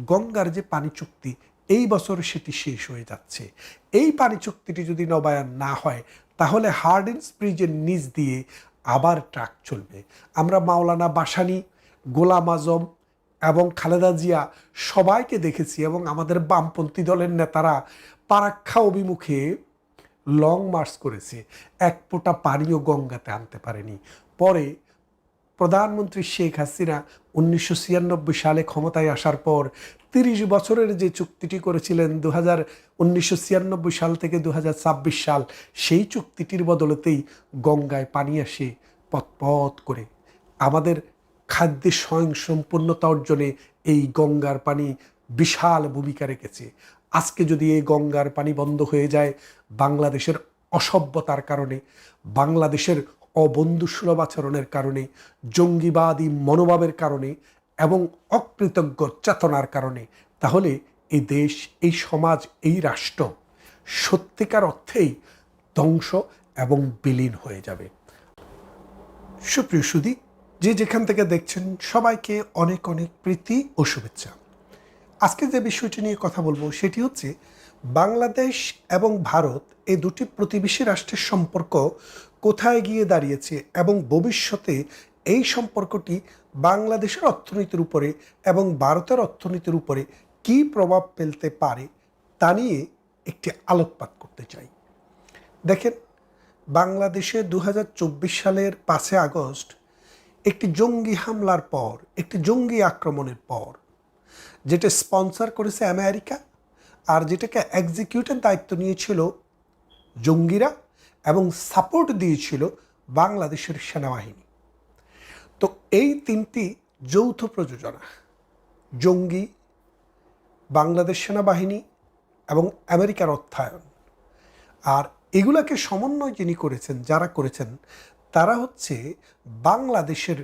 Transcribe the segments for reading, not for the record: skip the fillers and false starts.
গঙ্গার যে পানি চুক্তি এই বছর সেটি শেষ হয়ে যাচ্ছে। এই পানি চুক্তিটি যদি নবায়ন না হয় তাহলে হার্ডিঞ্জ ব্রিজের নিচ দিয়ে আবার ট্রাক চলবে। আমরা মাওলানা ভাসানী, গোলাম আজম এবং খালেদা জিয়া সবাইকে দেখেছি, এবং আমাদের বামপন্থী দলের নেতারা পারাক্ষা অভিমুখে লং মার্চ করেছে, এক ফোঁটা পানিও গঙ্গাতে আনতে পারেনি। পরে প্রধানমন্ত্রী শেখ হাসিনা 1996 সালে ক্ষমতায় আসার পর 30 বছরের যে চুক্তিটি করেছিলেন 1996 সাল থেকে 2026 সাল, সেই চুক্তিটির বদলেতেই গঙ্গায় পানি আসে পথ করে। আমাদের খাদ্যে স্বয়ংসম্পূর্ণতা অর্জনে এই গঙ্গার পানি বিশাল ভূমিকা রেখেছে। আজকে যদি এই গঙ্গার পানি বন্ধ হয়ে যায়, বাংলাদেশের অসভ্যতার কারণে, বাংলাদেশের অবন্ধুসুলভ আচরণের কারণে, জঙ্গিবাদী মনোভাবের কারণে এবং অকৃতজ্ঞ চেতনার কারণে, তাহলে এই দেশ, এই সমাজ, এই রাষ্ট্র সত্যিকার অর্থেই ধ্বংস এবং বিলীন হয়ে যাবে। সুপ্রিয় সুধী, যে যেখান থেকে দেখছেন সবাইকে অনেক অনেক প্রীতি ও শুভেচ্ছা। আজকে যে বিষয়টি নিয়ে কথা বলবো সেটি হচ্ছে বাংলাদেশ এবং ভারত, এই দুটি প্রতিবেশী রাষ্ট্রের সম্পর্ক কোথায় গিয়ে দাঁড়িয়েছে এবং ভবিষ্যতে এই সম্পর্কটি বাংলাদেশের অর্থনীতির উপরে এবং ভারতের অর্থনীতির উপরে কী প্রভাব ফেলতে পারে তা নিয়ে একটি আলোকপাত করতে চাই। দেখেন, বাংলাদেশে 2024 সালের 5 আগস্ট একটি জঙ্গি হামলার পর, একটি জঙ্গি আক্রমণের পর, যেটা স্পন্সর করেছে আমেরিকা আর যেটাকে এক্সিকিউটের দায়িত্ব নিয়েছিল জঙ্গিরা এবং সাপোর্ট দিয়েছিল বাংলাদেশের সেনাবাহিনী। তো এই তিনটি যৌথ প্রযোজনা, জঙ্গি, বাংলাদেশ সেনাবাহিনী এবং আমেরিকার অর্থায়ন, আর এগুলাকে সমন্বয় যিনি করেছেন, যারা করেছেন তারা হচ্ছে বাংলাদেশের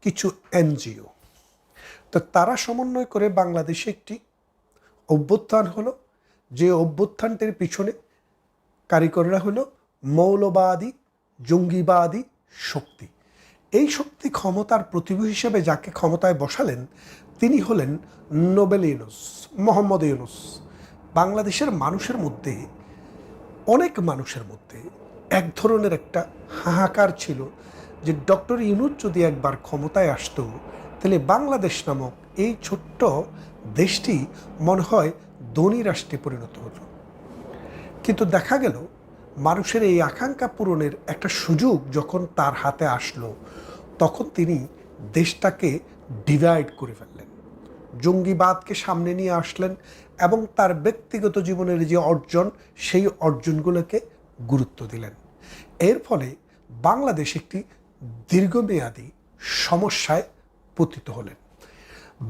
কিছু এনজিও। তো তারা সমন্বয় করে বাংলাদেশে একটি অভ্যুত্থান হলো, যে অভ্যুত্থানটির পিছনে কারিগররা হলো মৌলবাদী, জঙ্গিবাদী শক্তি। এই শক্তি ক্ষমতার প্রতিভূ হিসেবে যাকে ক্ষমতায় বসালেন তিনি হলেন নোবেল ইউনুস, মোহাম্মদ ইউনুস। বাংলাদেশের মানুষের মধ্যে, অনেক মানুষের মধ্যে এক ধরনের একটা হাহাকার ছিল যে ডক্টর ইউনুস যদি একবার ক্ষমতায় আসতো তাহলে বাংলাদেশ নামক এই ছোট্ট দেশটি মনে হয় ধনী রাষ্ট্রে পরিণত হতো। কিন্তু দেখা গেল মানুষের এই আকাঙ্ক্ষা পূরণের একটা সুযোগ যখন তার হাতে আসলো, তখন তিনি দেশটাকে ডিভাইড করে ফেললেন, জঙ্গিবাদকে সামনে নিয়ে আসলেন এবং তার ব্যক্তিগত জীবনের যে অর্জন, সেই অর্জনগুলোকে গুরুত্ব দিলেন। এর ফলে বাংলাদেশ একটি দীর্ঘমেয়াদী সমস্যায় পতিত হলেন।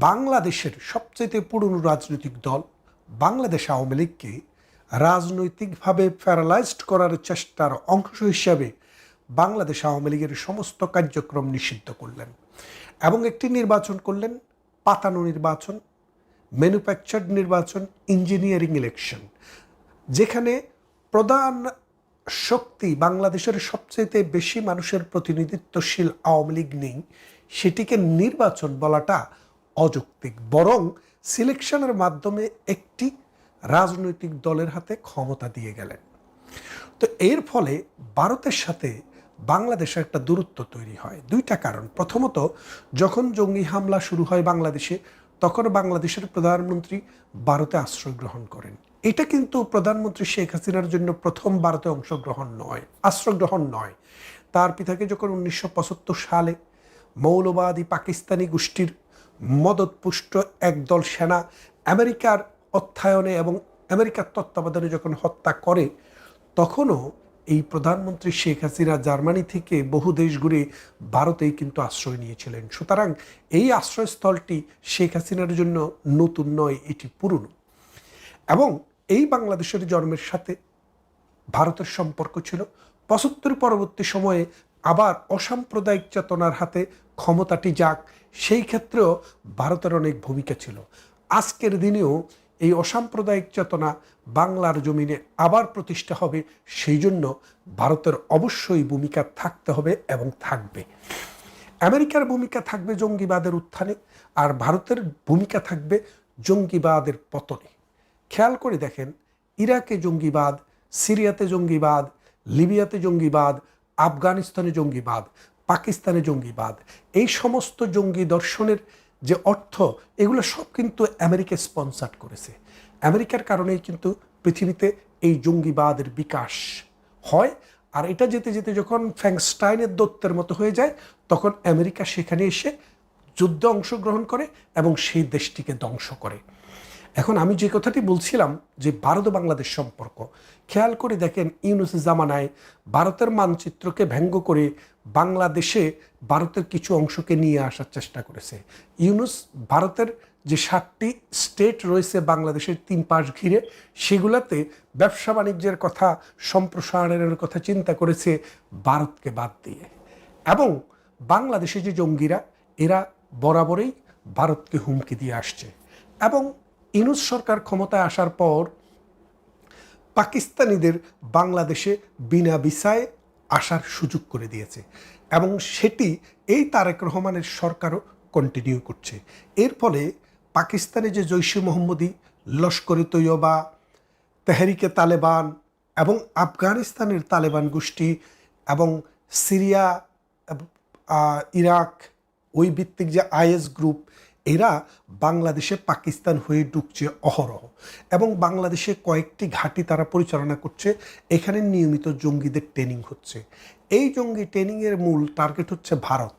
বাংলাদেশের সবচেয়ে পুরনো রাজনৈতিক দল বাংলাদেশ আওয়ামী লীগকে রাজনৈতিকভাবে প্যারালাইজড করার চেষ্টার অংশ হিসাবে বাংলাদেশ আওয়ামী লীগের সমস্ত কার্যক্রম নিষিদ্ধ করলেন এবং একটি নির্বাচন করলেন, পাতানো নির্বাচন, ম্যানুফ্যাকচার্ড নির্বাচন, ইঞ্জিনিয়ারিং ইলেকশন, যেখানে প্রধান শক্তি বাংলাদেশের সবচেয়ে বেশি মানুষের প্রতিনিধিত্বশীল আওয়ামী লীগ নেই। সেটিকে নির্বাচন বলাটা অযৌক্তিক, বরং সিলেকশনের মাধ্যমে একটি রাজনৈতিক দলের হাতে ক্ষমতা দিয়ে গেলেন। তো এর ফলে ভারতের সাথে বাংলাদেশের একটা দূরত্ব তৈরি হয়। দুইটা কারণ। প্রথমত, যখন জঙ্গি হামলা শুরু হয় বাংলাদেশে, তখন বাংলাদেশের প্রধানমন্ত্রী ভারতে আশ্রয় গ্রহণ করেন। এটা কিন্তু প্রধানমন্ত্রী শেখ হাসিনার জন্য প্রথম ভারতে আশ্রয় গ্রহণ নয়। তার পিতাকে যখন 1975 সালে মৌলবাদী পাকিস্তানি গোষ্ঠীর মদতপুষ্ট একদল সেনা আমেরিকার অর্থায়নে এবং আমেরিকার তত্ত্বাবধানে যখন হত্যা করে, তখনও এই প্রধানমন্ত্রী শেখ হাসিনা জার্মানি থেকে বহু দেশ ঘুরে ভারতেই কিন্তু আশ্রয় নিয়েছিলেন। সুতরাং এই আশ্রয়স্থলটি শেখ হাসিনার জন্য নতুন নয়, এটি পুরনো। এবং এই বাংলাদেশের জন্মের সাথে ভারতের সম্পর্ক ছিল। 75 পরবর্তী সময়ে আবার অসাম্প্রদায়িক চেতনার হাতে ক্ষমতাটি যাক, সেই ক্ষেত্রেও ভারতের অনেক ভূমিকা ছিল। আজকের দিনেও এই অসাম্প্রদায়িক চেতনা বাংলার জমিনে আবার প্রতিষ্ঠা হবে, সেই জন্য ভারতের অবশ্যই ভূমিকা থাকতে হবে এবং থাকবে। আমেরিকার ভূমিকা থাকবে জঙ্গিবাদের উত্থানে, আর ভারতের ভূমিকা থাকবে জঙ্গিবাদের পতনে। খেয়াল করে দেখেন, ইরাকে জঙ্গিবাদ, সিরিয়াতে জঙ্গিবাদ, লিবিয়াতে জঙ্গিবাদ, আফগানিস্তানে জঙ্গিবাদ, পাকিস্তানে জঙ্গিবাদ, এই সমস্ত জঙ্গি দর্শনের যে অর্থ, এগুলো সব কিন্তু আমেরিকা স্পন্সার করেছে। আমেরিকার কারণেই কিন্তু পৃথিবীতে এই জঙ্গিবাদের বিকাশ হয়। আর এটা যেতে যেতে যখন ফ্র্যাঙ্কস্টাইনের দৈত্যের মতো হয়ে যায়, তখন আমেরিকা সেখানে এসে যুদ্ধে অংশগ্রহণ করে এবং সেই দেশটিকে ধ্বংস করে। এখন আমি যে কথাটি বলছিলাম যে ভারত বাংলাদেশ সম্পর্ক, খেয়াল করে দেখেন ইউনুসের জামানায় ভারতের মানচিত্রকে ব্যঙ্গ করে বাংলাদেশে ভারতের কিছু অংশকে নিয়ে আসার চেষ্টা করেছে। ইউনুস ভারতের যে 7টি স্টেট রয়েছে বাংলাদেশের 3 পাশ ঘিরে, সেগুলোতে ব্যবসা বাণিজ্যের কথা, সম্প্রসারণের কথা চিন্তা করেছে ভারতকে বাদ দিয়ে। এবং বাংলাদেশে যে জঙ্গিরা, এরা বরাবরই ভারতকে হুমকি দিয়ে আসছে। এবং ইউনুস সরকার ক্ষমতায় আসার পর পাকিস্তানিদের বাংলাদেশে বিনা ভিসায় আসার সুযোগ করে দিয়েছে, এবং সেটি এই তারেক রহমানের সরকারও কন্টিনিউ করছে। এর ফলে পাকিস্তানে যে জৈশে মোহাম্মদী, লস্করে তৈয়বা, তেহরিকে তালেবান এবং আফগানিস্তানের তালেবান গোষ্ঠী এবং সিরিয়া, ইরাক, ওই ভিত্তিক যে আইএস গ্রুপ, এরা বাংলাদেশে পাকিস্তান হয়ে ঢুকছে অহরহ, এবং বাংলাদেশে কয়েকটি ঘাঁটি তারা পরিচালনা করছে। এখানে নিয়মিত জঙ্গিদের ট্রেনিং হচ্ছে। এই জঙ্গি ট্রেনিংয়ের মূল টার্গেট হচ্ছে ভারত,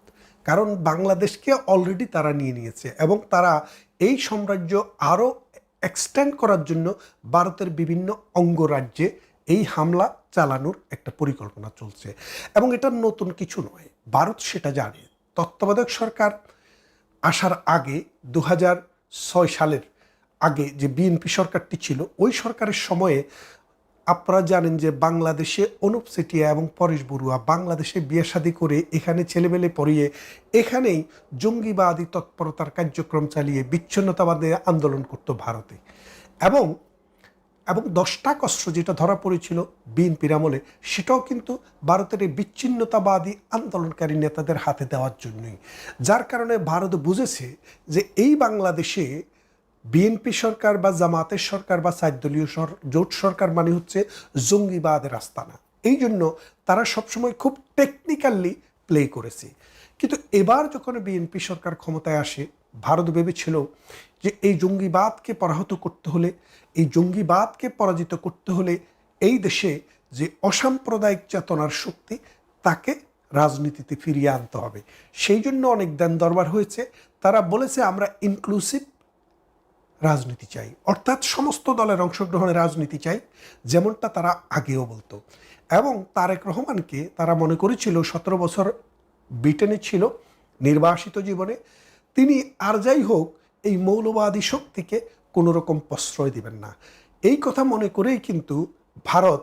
কারণ বাংলাদেশকে অলরেডি তারা নিয়ে নিয়েছে, এবং তারা এই সাম্রাজ্য আরও এক্সটেন্ড করার জন্য ভারতের বিভিন্ন অঙ্গরাজ্যে এই হামলা চালানোর একটা পরিকল্পনা চলছে। এবং এটা নতুন কিছু নয়, ভারত সেটা জানে। তত্ত্বাবধায়ক সরকার আসার আগে 2006 সালের আগে যে বিএনপি সরকারটি ছিল, ওই সরকারের সময়ে আপনারা জানেন যে বাংলাদেশে অনুপ চেটিয়া এবং পরেশ বড়ুয়া বাংলাদেশে বিয়ে শাদী করে এখানে ছেলেমেলে পড়িয়ে এখানেই জঙ্গিবাদী তৎপরতার কার্যক্রম চালিয়ে বিচ্ছিন্নতাবাদী আন্দোলন করত ভারতে। এবং 10টা অস্ত্র যেটা ধরা পড়েছিল বিএনপির আমলে, সেটাও কিন্তু ভারতের এই বিচ্ছিন্নতাবাদী আন্দোলনকারী নেতাদের হাতে দেওয়ার জন্যই। যার কারণে ভারত বুঝেছে যে এই বাংলাদেশে বিএনপি সরকার বা জামাতের সরকার বা 4 দলীয় জোট সরকার মানে হচ্ছে জঙ্গিবাদের আস্তানা। এই জন্য তারা সবসময় খুব টেকনিক্যালি প্লে করেছে। কিন্তু এবার যখন বিএনপি সরকার ক্ষমতায় আসে, ভারত ভেবেছিল যে এই জঙ্গিবাদকে পরাহত করতে হলে, এই জঙ্গিবাদকে পরাজিত করতে হলে এই দেশে যে অসাম্প্রদায়িক চেতনার শক্তি, তাকে রাজনীতিতে ফিরিয়ে আনতে হবে। সেই জন্য অনেক দেন দরবার হয়েছে। তারা বলেছে আমরা ইনক্লুসিভ রাজনীতি চাই, অর্থাৎ সমস্ত দলের অংশগ্রহণের রাজনীতি চাই, যেমনটা তারা আগেও বলতো। এবং তারেক রহমানকে তারা মনে করেছিল 17 বছর ব্রিটেনে ছিল নির্বাসিত জীবনে, তিনি আর যাই হোক এই মৌলবাদী শক্তিকে কোনো রকম প্রশ্রয় দিবেন না। এই কথা মনে করেই কিন্তু ভারত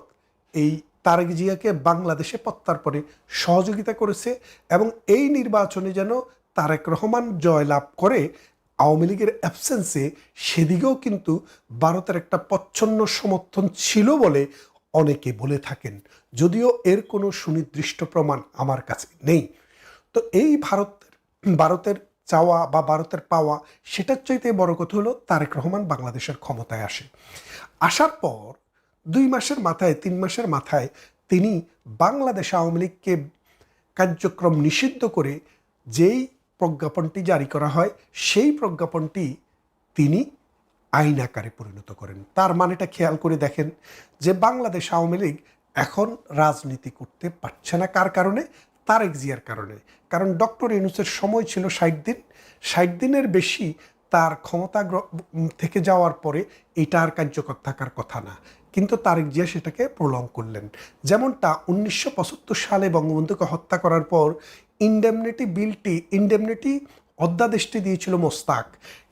এই তারেক জিয়াকে বাংলাদেশে প্রত্যার্পণে সহযোগিতা করেছে, এবং এই নির্বাচনে যেন তারেক রহমান জয়লাভ করে আওয়ামী লীগের অ্যাবসেন্সে, সেদিকেও কিন্তু ভারতের একটা প্রচ্ছন্ন সমর্থন ছিল বলে অনেকে বলে থাকেন, যদিও এর কোনো সুনির্দিষ্ট প্রমাণ আমার কাছে নেই। তো এই ভারতের চাওয়া বা ভারতের পাওয়া, সেটার চাইতে বড় কথা হলো তারেক রহমান বাংলাদেশের ক্ষমতায় আসে। আসার পর 2 মাসের মাথায়, 3 মাসের মাথায় তিনি বাংলাদেশ আওয়ামী লীগকে কার্যক্রম নিষিদ্ধ করে যেই প্রজ্ঞাপনটি জারি করা হয়, সেই প্রজ্ঞাপনটি তিনি আইন আকারে পরিণত করেন। তার মানেটা খেয়াল করে দেখেন যে বাংলাদেশ আওয়ামী লীগ এখন রাজনীতি করতে পারছে না। কার কারণে? তারেক জিয়ার কারণে। কারণ ডক্টর ইউনূসের সময় ছিল 60 দিন। 60 দিনের বেশি তার ক্ষমতা থেকে যাওয়ার পরে এটা আর কার্যকর থাকার কথা না, কিন্তু তারেক জিয়া সেটাকে প্রলং করলেন। যেমনটা 1975 সালে বঙ্গবন্ধুকে হত্যা করার পর ইন্ডেমনিটি অধ্যাদেশটি দিয়েছিল মোস্তাক,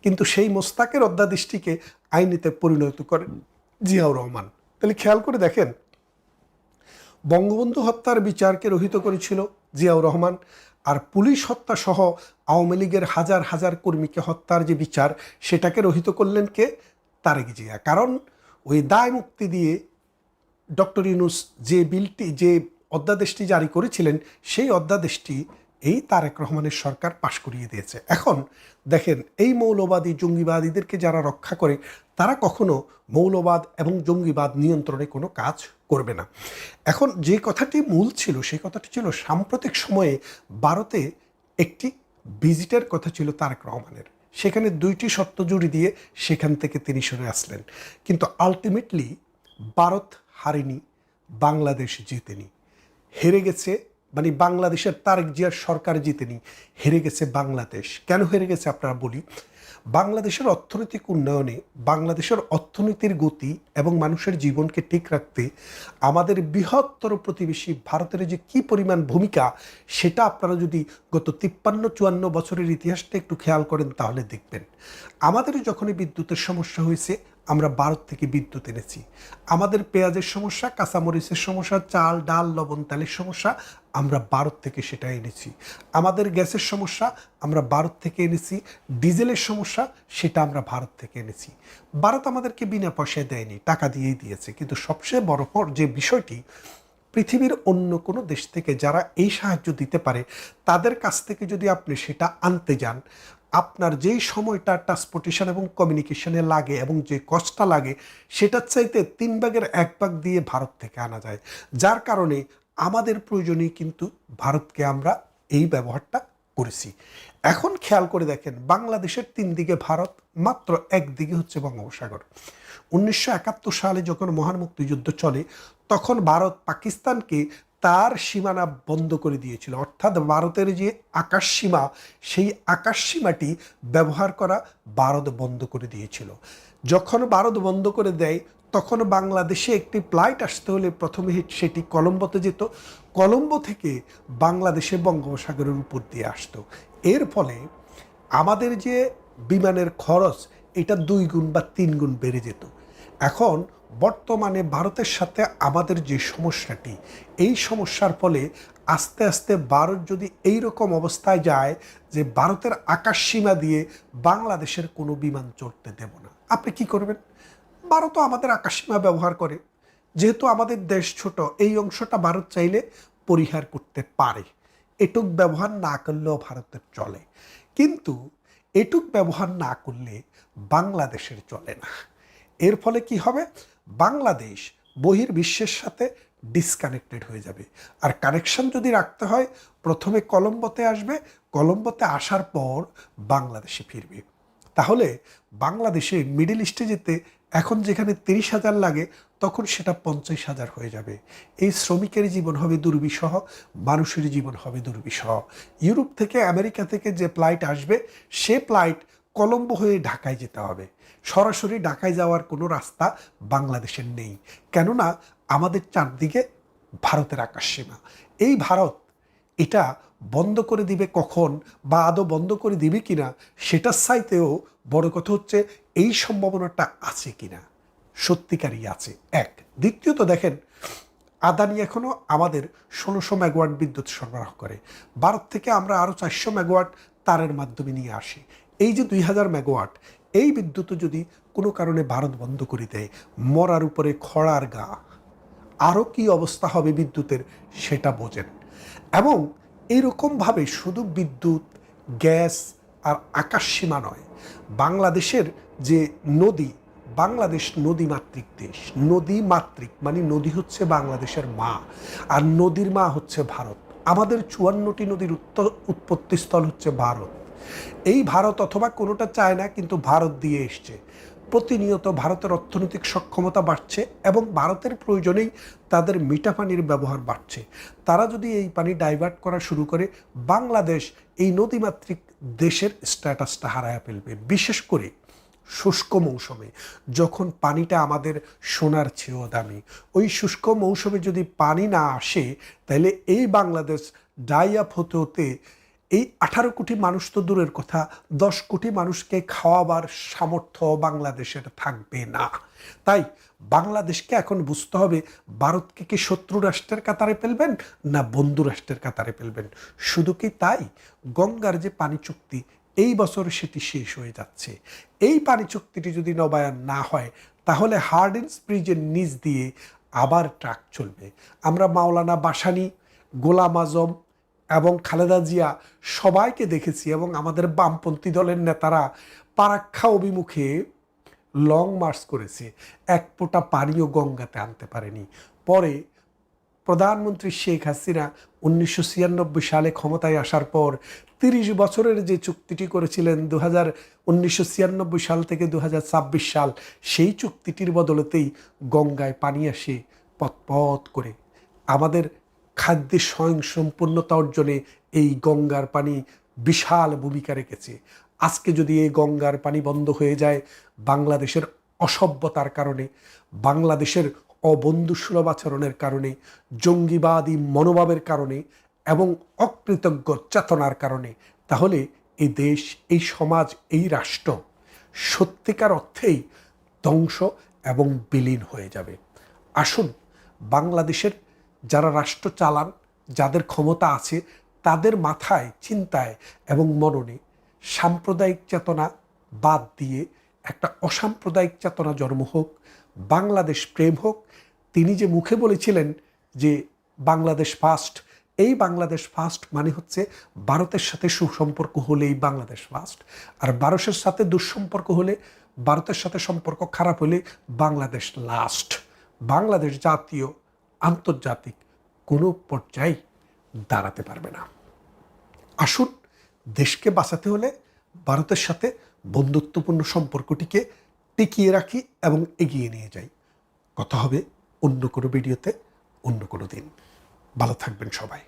কিন্তু সেই মোস্তাকের অধ্যাদেশটিকে আইনেতে পরিণত করেন জিয়াউর রহমান। তাহলে খেয়াল করে দেখেন, বঙ্গবন্ধু হত্যার বিচারকে রহিত করেছিল জিয়াউর রহমান, আর পুলিশ হত্যা সহ আওয়ামী লীগের হাজার হাজার কর্মীকে হত্যার যে বিচার, সেটাকে রহিত করলেন কে? তারেক জিয়া। কারণ ওই দায় মুক্তি দিয়ে ডক্টর ইউনূস যে অধ্যাদেশটি জারি করেছিলেন, সেই অধ্যাদেশটি এই তারেক রহমানের সরকার পাশ করিয়ে দিয়েছে। এখন দেখেন, এই মৌলবাদী জঙ্গিবাদীদেরকে যারা রক্ষা করে তারা কখনো মৌলবাদ এবং জঙ্গিবাদ নিয়ন্ত্রণে কোনো কাজ করবে না। এখন যে কথাটি মূল ছিল সেই কথাটি ছিল সাম্প্রতিক সময়ে ভারতে একটি ভিজিটের কথা ছিল তারেক রহমানের। সেখানে 2টি শর্ত জুড়ে দিয়ে সেখান থেকে তিনি সরে আসলেন, কিন্তু আলটিমেটলি ভারত হারেনি, বাংলাদেশ জিতেনি। হেরে গেছে, মানে বাংলাদেশের তারেক জিয়ার সরকার জিতেনি, হেরে গেছে বাংলাদেশ। কেন হেরে গেছে আপনারা বলি। বাংলাদেশের অর্থনৈতিক উন্নয়নে, বাংলাদেশের অর্থনীতির গতি এবং মানুষের জীবনকে ঠিক রাখতে আমাদের বৃহত্তর প্রতিবেশী ভারতের যে কী পরিমাণ ভূমিকা, সেটা আপনারা যদি গত 53-54 বছরের ইতিহাসটা একটু খেয়াল করেন তাহলে দেখবেন। আমাদের যখনই বিদ্যুতের সমস্যা হয়েছে আমরা ভারত থেকে বিদ্যুৎ এনেছি। আমাদের পেঁয়াজের সমস্যা, কাঁচামরিচের সমস্যা, চাল ডাল লবণ তেলের সমস্যা, আমরা ভারত থেকে সেটা এনেছি। আমাদের গ্যাসের সমস্যা আমরা ভারত থেকে এনেছি। ডিজেলের সমস্যা সেটা আমরা ভারত থেকে এনেছি। ভারত আমাদেরকে বিনা পয়সায় দেয়নি, টাকা দিয়েই দিয়েছে। কিন্তু সবচেয়ে বড় যে বিষয়টি, পৃথিবীর অন্য কোনো দেশ থেকে যারা এই সাহায্য দিতে পারে তাদের কাছ থেকে যদি আপনি সেটা আনতে যান, আপনার যেই সময়টা ট্রান্সপোর্টেশন এবং কমিউনিকেশনে লাগে এবং যে কষ্টটা লাগে সেটার চাইতে 3 ভাগের 1 ভাগ দিয়ে ভারত থেকে আনা যায়। যার কারণে আমাদের প্রয়োজনেই কিন্তু ভারতকে আমরা এই ব্যবহারটা করেছি। এখন খেয়াল করে দেখেন, বাংলাদেশের 3 দিকে ভারত, মাত্র একদিকে হচ্ছে বঙ্গোপসাগর। 1971 সালে যখন মহান মুক্তিযুদ্ধ চলে তখন ভারত পাকিস্তানকে তার সীমানা বন্ধ করে দিয়েছিল, অর্থাৎ ভারতের যে আকাশ সীমা, সেই আকাশ সীমাটি ব্যবহার করা ভারত বন্ধ করে দিয়েছিল। যখন ভারত বন্ধ করে দেয় তখন বাংলাদেশে একটি ফ্লাইট আসতে হলে প্রথমে সেটি কলম্বোতে যেত, কলম্বো থেকে বাংলাদেশে বঙ্গোপসাগরের উপর দিয়ে আসতো। এর ফলে আমাদের যে বিমানের খরচ এটা 2 গুণ বা 3 গুণ বেড়ে যেত। এখন বর্তমানে ভারতের সাথে আমাদের যে সমস্যাটি, এই সমস্যার ফলে আস্তে আস্তে ভারত যদি এই রকম অবস্থায় যায় যে ভারতের আকাশ সীমা দিয়ে বাংলাদেশের কোনো বিমান চড়তে দেব না, আপনি কি করবেন? ভারতও আমাদের আকাশসীমা ব্যবহার করে। যেহেতু আমাদের দেশ ছোট, এই অংশটা ভারত চাইলে পরিহার করতে পারে। এটুক ব্যবহার না করলেও ভারতের চলে, কিন্তু এটুক ব্যবহার না করলে বাংলাদেশের চলে না। এর ফলে কি হবে? বাংলাদেশ বহির্বিশ্বের সাথে ডিসকানেক্টেড হয়ে যাবে। আর কানেকশন যদি রাখতে হয় প্রথমে কলম্বোতে আসবে, কলম্বোতে আসার পর বাংলাদেশে ফিরবে। তাহলে বাংলাদেশে মিডল ইস্টে যেতে এখন যেখানে 30,000 লাগে তখন সেটা 50,000 হয়ে যাবে। এই শ্রমিকের জীবন হবে দুর্বিষহ, মানুষের জীবন হবে দুর্বিষহ। ইউরোপ থেকে, আমেরিকা থেকে যে ফ্লাইট আসবে সে ফ্লাইট কলম্বো হয়ে ঢাকায় যেতে হবে। সরাসরি ঢাকায় যাওয়ার কোনো রাস্তা বাংলাদেশের নেই, কেননা আমাদের চারদিকে ভারতের আকাশসীমা। এই ভারত এটা বন্ধ করে দিবে কখন, বা আদৌ বন্ধ করে দিবে কিনা সেটার চাইতেও বড় কথা হচ্ছে এই সম্ভাবনাটা আছে কিনা, সত্যিকারই আছে। এক। দ্বিতীয়ত দেখেন, আদানি এখনও আমাদের 1600 মেগাওয়াট বিদ্যুৎ সরবরাহ করে। ভারত থেকে আমরা আরও 400 মেগাওয়াট তারের মাধ্যমে নিয়ে আসি। এই যে 2000 মেগাওয়াট, এই বিদ্যুৎ যদি কোনো কারণে ভারত বন্ধ করে দেয়, মরার উপরে খড়ার গা, আরও কি অবস্থা হবে বিদ্যুতের সেটা বোঝেন। এবং এইরকমভাবে শুধু বিদ্যুৎ, গ্যাস আর আকাশ সীমা নয়, বাংলাদেশের যে নদী, বাংলাদেশ নদীমাতৃক দেশ। নদীমাতৃক মানে নদী হচ্ছে বাংলাদেশের মা, আর নদীর মা হচ্ছে ভারত। আমাদের 54টি নদীর উৎপত্তিস্থল হচ্ছে ভারত। এই ভারত অথবা কোনোটা চায় না, কিন্তু ভারত দিয়ে এসছে। প্রতিনিয়ত ভারতের অর্থনৈতিক সক্ষমতা বাড়ছে এবং ভারতের প্রয়োজনেই তাদের মিঠা পানির ব্যবহার বাড়ছে। তারা যদি এই পানি ডাইভার্ট করা শুরু করে, বাংলাদেশ এই নদীমাতৃক দেশের স্ট্যাটাসটা হারায় ফেলবে। বিশেষ করে শুষ্ক মৌসুমে, যখন পানিটা আমাদের সোনার চেয়েও দামি, ওই শুষ্ক মৌসুমে যদি পানি না আসে তাহলে এই বাংলাদেশ ড্রাই আপ হতে হতে এই 18 কোটি মানুষ তো দূরের কথা, 10 কোটি মানুষকে খাওয়াবার সামর্থ্য বাংলাদেশের থাকবে না। তাই বাংলাদেশকে এখন বুঝতে হবে, ভারতকে কি শত্রু রাষ্ট্রের কাতারে ফেলবেন না বন্ধু রাষ্ট্রের কাতারে ফেলবেন। শুধু কি তাই, গঙ্গার যে পানি চুক্তি এই বছর সেটি শেষ হয়ে যাচ্ছে। এই পানি চুক্তিটি যদি নবায়ন না হয় তাহলে হার্ডিঞ্জ ব্রিজের নিচ দিয়ে আবার ট্রাক চলবে। আমরা মাওলানা ভাসানী, গোলাম আজম এবং খালেদা জিয়া সবাইকে দেখেছি, এবং আমাদের বামপন্থী দলের নেতারা পারাক্ষা অভিমুখে লং মার্চ করেছে, এক ফোঁটা পানিও গঙ্গাতে আনতে পারেনি। পরে প্রধানমন্ত্রী শেখ হাসিনা 1996 সালে ক্ষমতায় আসার পর 30 বছরের যে চুক্তিটি করেছিলেন 1996 সাল থেকে 2026 সাল, সেই চুক্তিটির বদলেতেই গঙ্গায় পানি আসে পথ করে। আমাদের খাদ্যে স্বয়ংসম্পূর্ণতা অর্জনে এই গঙ্গার পানি বিশাল ভূমিকা রেখেছে। আজকে যদি এই গঙ্গার পানি বন্ধ হয়ে যায়, বাংলাদেশের অসভ্যতার কারণে, বাংলাদেশের অবন্ধুসুলভ আচরণের কারণে, জঙ্গিবাদী মনোভাবের কারণে এবং অকৃতজ্ঞ চেতনার কারণে, তাহলে এই দেশ, এই সমাজ, এই রাষ্ট্র সত্যিকার অর্থেই ধ্বংস এবং বিলীন হয়ে যাবে। আসুন, বাংলাদেশের যারা রাষ্ট্র চালান, যাদের ক্ষমতা আছে, তাদের মাথায়, চিন্তায় এবং মননে সাম্প্রদায়িক চেতনা বাদ দিয়ে একটা অসাম্প্রদায়িক চেতনা জন্ম হোক, বাংলাদেশ প্রেম হোক। তিনি যে মুখে বলেছিলেন যে বাংলাদেশ ফার্স্ট, এই বাংলাদেশ ফার্স্ট মানে হচ্ছে ভারতের সাথে সুসম্পর্ক হলেই বাংলাদেশ ফার্স্ট, আর ভারতের সাথে দুঃসম্পর্ক হলে, ভারতের সাথে সম্পর্ক খারাপ হলে বাংলাদেশ লাস্ট। বাংলাদেশ জাতীয়, আন্তর্জাতিক কোনো পর্যায়ে দাঁড়াতে পারবে না। আসুন, দেশকে বাঁচাতে হলে ভারতের সাথে বন্ধুত্বপূর্ণ সম্পর্কটিকে টিকিয়ে রাখি এবং এগিয়ে নিয়ে যাই। কথা হবে অন্য কোনো ভিডিওতে, অন্য কোনো দিন। ভালো থাকবেন সবাই।